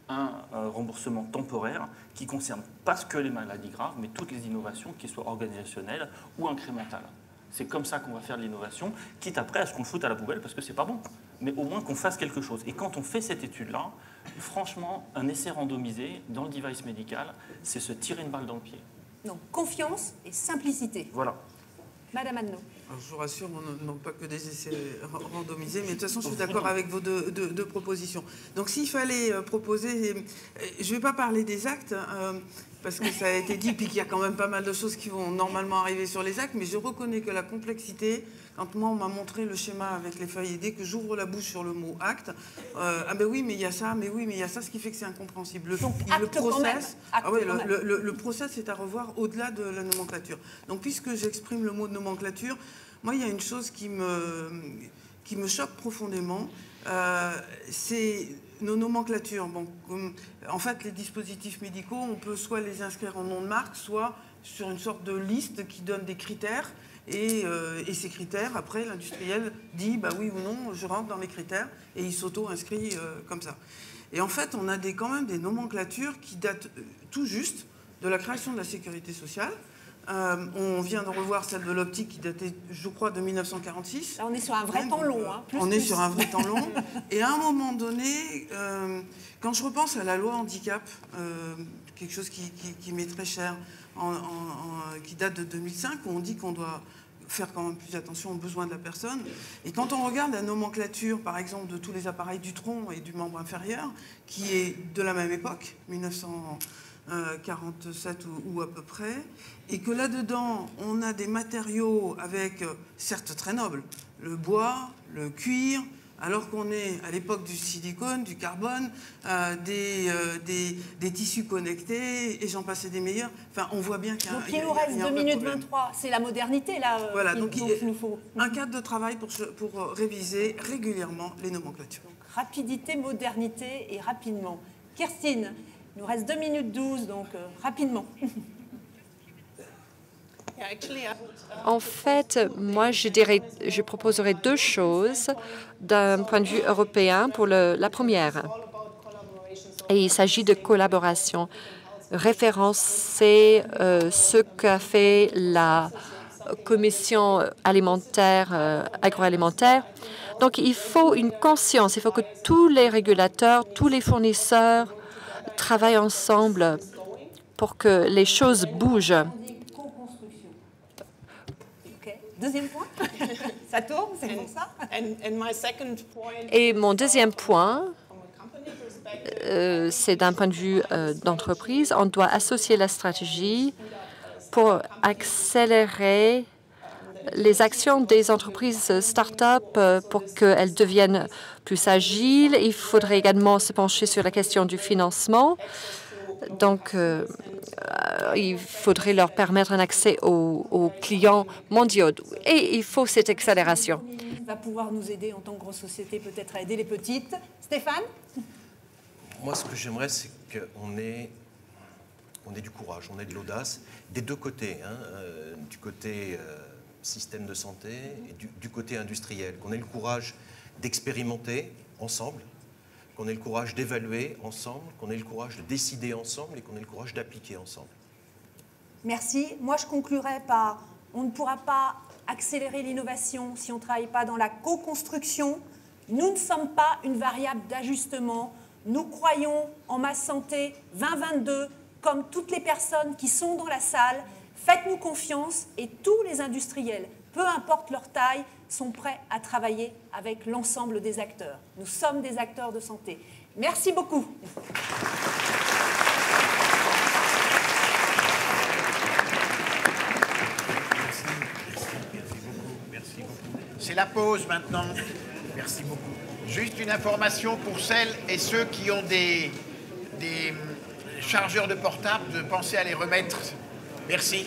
un remboursement temporaire qui ne concerne pas que les maladies graves, mais toutes les innovations, qui soient organisationnelles ou incrémentales. C'est comme ça qu'on va faire de l'innovation, quitte après à ce qu'on le foute à la poubelle parce que c'est pas bon. Mais au moins qu'on fasse quelque chose. Et quand on fait cette étude-là, franchement, un essai randomisé dans le device médical, c'est se tirer une balle dans le pied. Donc, confiance et simplicité. Voilà. Madame Adno. Alors, je vous rassure, on ne demande pas que des essais randomisés, mais de toute façon, je suis d'accord avec vos deux propositions. Donc, s'il fallait proposer, je ne vais pas parler des actes, parce que ça a été dit, puis qu'il y a quand même pas mal de choses qui vont normalement arriver sur les actes, mais je reconnais que la complexité, quand moi on m'a montré le schéma avec les feuilles, et dès que j'ouvre la bouche sur le mot acte, ah ben oui, mais il y a ça, mais oui, mais il y a ça, ce qui fait que c'est incompréhensible. Donc, acte quand même. Le process est à revoir au-delà de la nomenclature. Donc, puisque j'exprime le mot de nomenclature, moi, il y a une chose qui me choque profondément, c'est nos nomenclatures. Bon, en fait, les dispositifs médicaux, on peut soit les inscrire en nom de marque, soit sur une sorte de liste qui donne des critères. Et ces critères, après, l'industriel dit bah oui ou non, je rentre dans les critères, et il s'auto-inscrit comme ça. Et en fait, on a quand même des nomenclatures qui datent tout juste de la création de la sécurité sociale. On vient de revoir celle de l'optique qui datait, je crois, de 1946. Là, on est sur un vrai temps long. Hein, on est sur un vrai temps long. Et à un moment donné, quand je repense à la loi handicap, quelque chose qui m'est très cher, qui date de 2005, où on dit qu'on doit faire quand même plus attention aux besoins de la personne. Et quand on regarde la nomenclature, par exemple, de tous les appareils du tronc et du membre inférieur, qui est de la même époque, 1947 ou à peu près, et que là-dedans, on a des matériaux avec, certes très nobles, le bois, le cuir, alors qu'on est à l'époque du silicone, du carbone, des tissus connectés, et j'en passais des meilleurs. Enfin, on voit bien qu'il y a donc, il nous reste 2 minutes 23. C'est la modernité, là. Voilà, donc il nous faut un cadre de travail pour réviser régulièrement les nomenclatures. Donc, rapidité, modernité et rapidement. Kirstine, il nous reste 2 minutes 12, donc rapidement. En fait, moi, je proposerais deux choses d'un point de vue européen pour la première. Et il s'agit de collaboration. Référencer ce qu'a fait la Commission agroalimentaire. Donc, il faut une conscience. Il faut que tous les régulateurs, tous les fournisseurs travaillent ensemble pour que les choses bougent. Deuxième point, ça tourne, c'est pour ça. Et mon deuxième point, c'est d'un point de vue d'entreprise. On doit associer la stratégie pour accélérer les actions des entreprises start-up pour qu'elles deviennent plus agiles. Il faudrait également se pencher sur la question du financement. Donc, il faudrait leur permettre un accès aux clients mondiaux. Et il faut cette accélération. Va pouvoir nous aider en tant que grosse société, peut-être à aider les petites. Stéphane? Moi, ce que j'aimerais, c'est qu'on ait du courage, on ait de l'audace, des deux côtés, hein, du côté système de santé et du côté industriel, qu'on ait le courage d'expérimenter ensemble, qu'on ait le courage d'évaluer ensemble, qu'on ait le courage de décider ensemble et qu'on ait le courage d'appliquer ensemble. Merci. Moi, je conclurai par on ne pourra pas accélérer l'innovation si on ne travaille pas dans la co-construction. Nous ne sommes pas une variable d'ajustement. Nous croyons en Ma Santé 2022, comme toutes les personnes qui sont dans la salle. Faites-nous confiance et tous les industriels, peu importe leur taille, sont prêts à travailler avec l'ensemble des acteurs. Nous sommes des acteurs de santé. Merci beaucoup. Merci beaucoup. C'est la pause maintenant. Merci beaucoup. Juste une information pour celles et ceux qui ont des chargeurs de portable, de penser à les remettre. Merci.